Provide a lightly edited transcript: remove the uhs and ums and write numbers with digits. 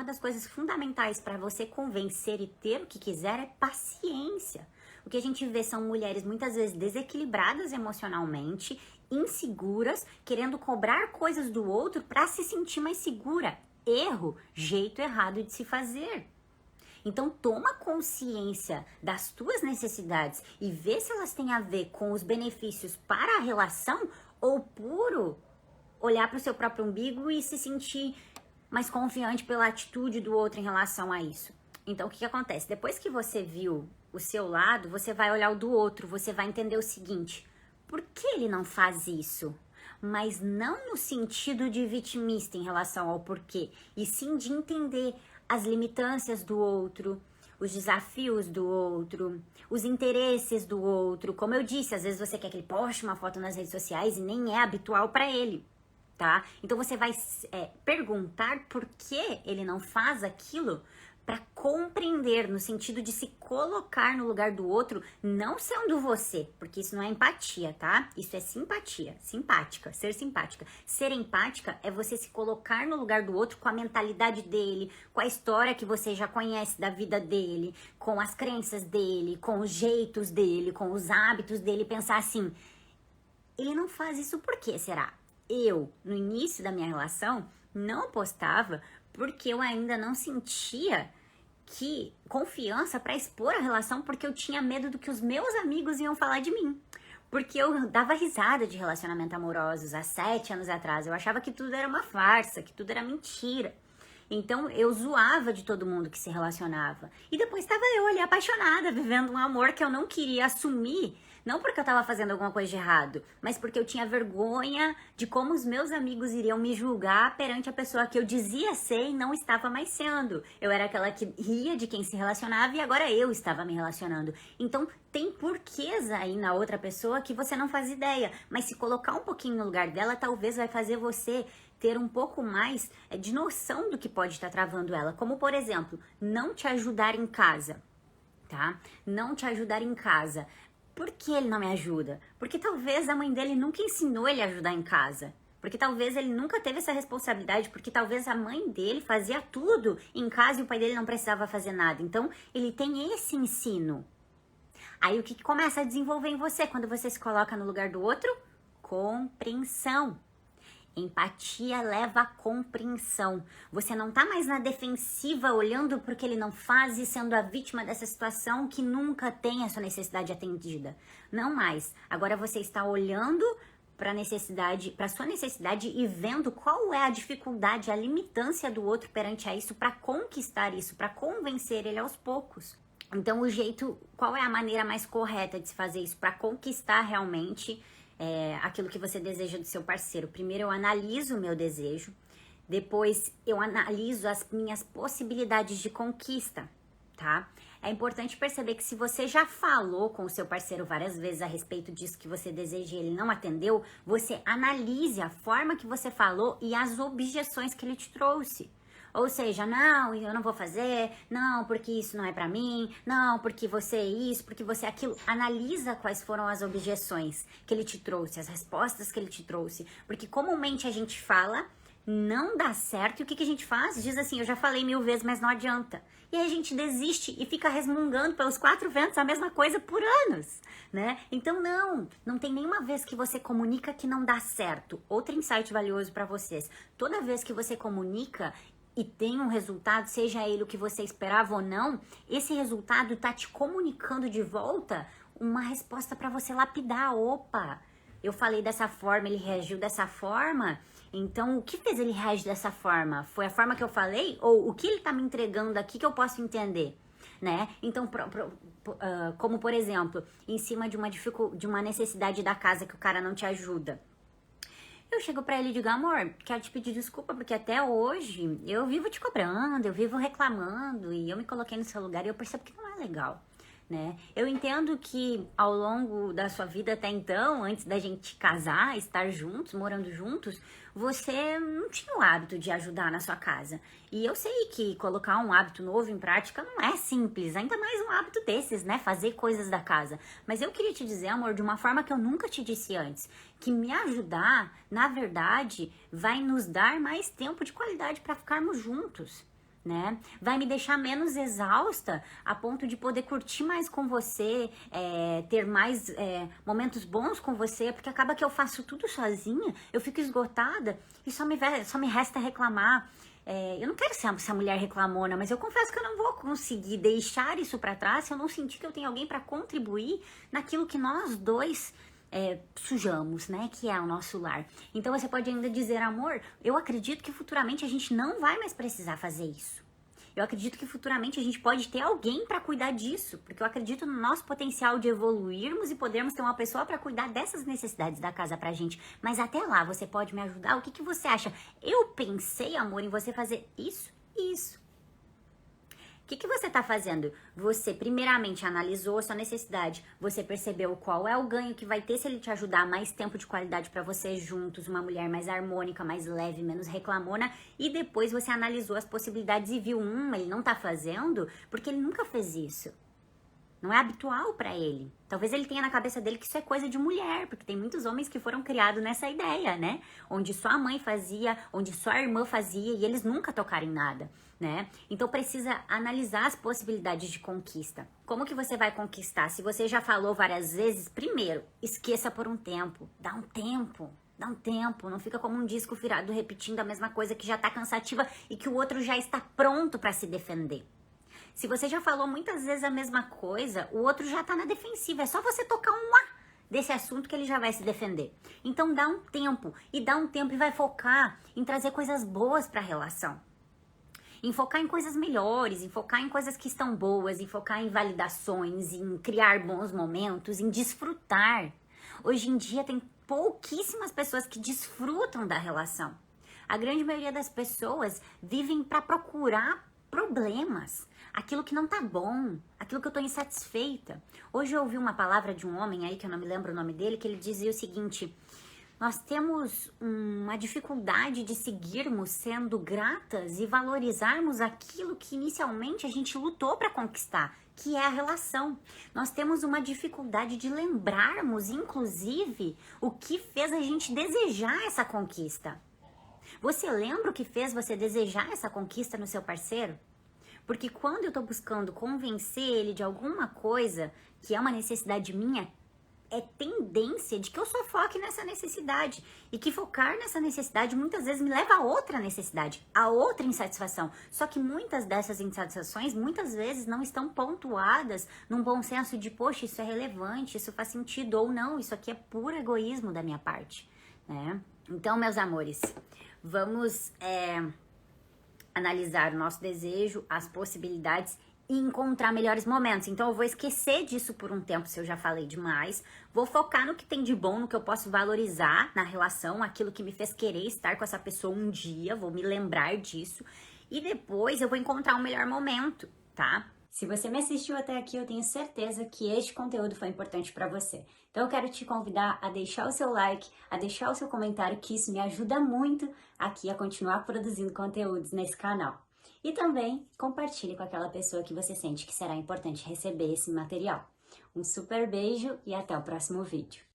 das coisas fundamentais para você convencer e ter o que quiser é paciência. O que a gente vê são mulheres muitas vezes desequilibradas emocionalmente, inseguras, querendo cobrar coisas do outro para se sentir mais segura. Erro, jeito errado de se fazer. Então toma consciência das tuas necessidades e vê se elas têm a ver com os benefícios para a relação ou puro olhar para o seu próprio umbigo e se sentir mais confiante pela atitude do outro em relação a isso. Então o que acontece? Depois que você viu o seu lado, você vai olhar o do outro, você vai entender o seguinte: por que ele não faz isso? Mas não no sentido de vitimista em relação ao porquê, e sim de entender as limitâncias do outro, os desafios do outro, os interesses do outro. Como eu disse, às vezes você quer que ele poste uma foto nas redes sociais e nem é habitual para ele, tá? Então você vai perguntar por que ele não faz aquilo para compreender, no sentido de se colocar no lugar do outro, não sendo você, porque isso não é empatia, tá? Isso é simpatia, simpática, ser simpática. Ser empática é você se colocar no lugar do outro com a mentalidade dele, com a história que você já conhece da vida dele, com as crenças dele, com os jeitos dele, com os hábitos dele, pensar assim: ele não faz isso por quê, será? Eu, no início da minha relação, não postava porque eu ainda não sentia que confiança para expor a relação, porque eu tinha medo do que os meus amigos iam falar de mim. Porque eu dava risada de relacionamento amorosos há 7 anos atrás. Eu achava que tudo era uma farsa, que tudo era mentira. Então eu zoava de todo mundo que se relacionava. E depois estava eu ali apaixonada, vivendo um amor que eu não queria assumir. Não porque eu estava fazendo alguma coisa de errado, mas porque eu tinha vergonha de como os meus amigos iriam me julgar perante a pessoa que eu dizia ser e não estava mais sendo. Eu era aquela que ria de quem se relacionava e agora eu estava me relacionando. Então tem porquês aí na outra pessoa que você não faz ideia, mas se colocar um pouquinho no lugar dela, talvez vai fazer você ter um pouco mais de noção do que pode estar travando ela. Como, por exemplo, não te ajudar em casa, tá? Não te ajudar em casa. Por que ele não me ajuda? Porque talvez a mãe dele nunca ensinou ele a ajudar em casa. Porque talvez ele nunca teve essa responsabilidade. Porque talvez a mãe dele fazia tudo em casa e o pai dele não precisava fazer nada. Então, ele tem esse ensino. Aí, o que começa a desenvolver em você quando você se coloca no lugar do outro? Compreensão. Empatia leva a compreensão. Você não tá mais na defensiva olhando porque ele não faz e sendo a vítima dessa situação que nunca tem a sua necessidade atendida. Não mais. Agora você está olhando para sua necessidade e vendo qual é a dificuldade, a limitância do outro perante a isso para conquistar isso, para convencer ele aos poucos. Então qual é a maneira mais correta de se fazer isso para conquistar realmente aquilo que você deseja do seu parceiro? Primeiro eu analiso o meu desejo, depois eu analiso as minhas possibilidades de conquista, tá? É importante perceber que se você já falou com o seu parceiro várias vezes a respeito disso que você deseja e ele não atendeu, você analise a forma que você falou e as objeções que ele te trouxe. Ou seja, não, eu não vou fazer, não, porque isso não é pra mim, não, porque você é isso, porque você é aquilo. Analisa quais foram as objeções que ele te trouxe, as respostas que ele te trouxe. Porque comumente a gente fala, não dá certo, e o que a gente faz? Diz assim: eu já falei 1000 vezes, mas não adianta. E aí a gente desiste e fica resmungando pelos 4 ventos a mesma coisa por anos, né? Então não tem nenhuma vez que você comunica que não dá certo. Outro insight valioso pra vocês: toda vez que você comunica e tem um resultado, seja ele o que você esperava ou não, esse resultado tá te comunicando de volta uma resposta para você lapidar. Opa, eu falei dessa forma, ele reagiu dessa forma, então o que fez ele reagir dessa forma? Foi a forma que eu falei? Ou o que ele tá me entregando aqui que eu posso entender? Né? Então, como por exemplo, em cima de uma necessidade da casa que o cara não te ajuda, eu chego pra ele e digo: amor, quero te pedir desculpa porque até hoje eu vivo te cobrando, eu vivo reclamando e eu me coloquei no seu lugar e eu percebo que não é legal, né? Eu entendo que ao longo da sua vida até então, antes da gente casar, estar juntos, morando juntos, você não tinha o hábito de ajudar na sua casa. E eu sei que colocar um hábito novo em prática não é simples, ainda mais um hábito desses, né? Fazer coisas da casa. Mas eu queria te dizer, amor, de uma forma que eu nunca te disse antes, que me ajudar, na verdade, vai nos dar mais tempo de qualidade para ficarmos juntos, né? Vai me deixar menos exausta a ponto de poder curtir mais com você, ter mais momentos bons com você, porque acaba que eu faço tudo sozinha, eu fico esgotada e só me resta reclamar. Eu não quero ser essa mulher reclamona, mas eu confesso que eu não vou conseguir deixar isso pra trás se eu não sentir que eu tenho alguém pra contribuir naquilo que nós dois sujamos, né? Que é o nosso lar. Então você pode ainda dizer, amor, eu acredito que futuramente a gente não vai mais precisar fazer isso. Eu acredito que futuramente a gente pode ter alguém para cuidar disso, porque eu acredito no nosso potencial de evoluirmos e podermos ter uma pessoa para cuidar dessas necessidades da casa pra gente. Mas até lá, você pode me ajudar? O que você acha? Eu pensei, amor, em você fazer isso e isso. O que você está fazendo? Você primeiramente analisou a sua necessidade, você percebeu qual é o ganho que vai ter se ele te ajudar, mais tempo de qualidade para vocês juntos, uma mulher mais harmônica, mais leve, menos reclamona, e depois você analisou as possibilidades e viu, ele não tá fazendo porque ele nunca fez isso. Não é habitual para ele. Talvez ele tenha na cabeça dele que isso é coisa de mulher, porque tem muitos homens que foram criados nessa ideia, né? Onde só a mãe fazia, onde só a irmã fazia e eles nunca tocaram em nada, né? Então precisa analisar as possibilidades de conquista. Como que você vai conquistar? Se você já falou várias vezes, primeiro, esqueça por um tempo. Dá um tempo. Dá um tempo, não fica como um disco virado repetindo a mesma coisa que já tá cansativa e que o outro já está pronto para se defender. Se você já falou muitas vezes a mesma coisa, o outro já tá na defensiva. É só você tocar um desse assunto que ele já vai se defender. Então dá um tempo. E dá um tempo e vai focar em trazer coisas boas pra relação. Em focar em coisas melhores, em focar em coisas que estão boas, em focar em validações, em criar bons momentos, em desfrutar. Hoje em dia tem pouquíssimas pessoas que desfrutam da relação. A grande maioria das pessoas vivem pra procurar problemas, aquilo que não tá bom, aquilo que eu tô insatisfeita. Hoje eu ouvi uma palavra de um homem aí, que eu não me lembro o nome dele, que ele dizia o seguinte: nós temos uma dificuldade de seguirmos sendo gratas e valorizarmos aquilo que inicialmente a gente lutou para conquistar, que é a relação. Nós temos uma dificuldade de lembrarmos, inclusive, o que fez a gente desejar essa conquista. Você lembra o que fez você desejar essa conquista no seu parceiro? Porque quando eu tô buscando convencer ele de alguma coisa que é uma necessidade minha, é tendência de que eu só foque nessa necessidade. E que focar nessa necessidade muitas vezes me leva a outra necessidade, a outra insatisfação. Só que muitas dessas insatisfações, muitas vezes, não estão pontuadas num bom senso de, poxa, isso é relevante, isso faz sentido, ou não, isso aqui é puro egoísmo da minha parte, né? Então, meus amores, vamos analisar o nosso desejo, as possibilidades e encontrar melhores momentos. Então eu vou esquecer disso por um tempo se eu já falei demais. Vou focar no que tem de bom, no que eu posso valorizar na relação, aquilo que me fez querer estar com essa pessoa um dia, vou me lembrar disso. E depois eu vou encontrar um melhor momento, tá? Se você me assistiu até aqui, eu tenho certeza que este conteúdo foi importante para você. Então eu quero te convidar a deixar o seu like, a deixar o seu comentário, que isso me ajuda muito aqui a continuar produzindo conteúdos nesse canal. E também compartilhe com aquela pessoa que você sente que será importante receber esse material. Um super beijo e até o próximo vídeo.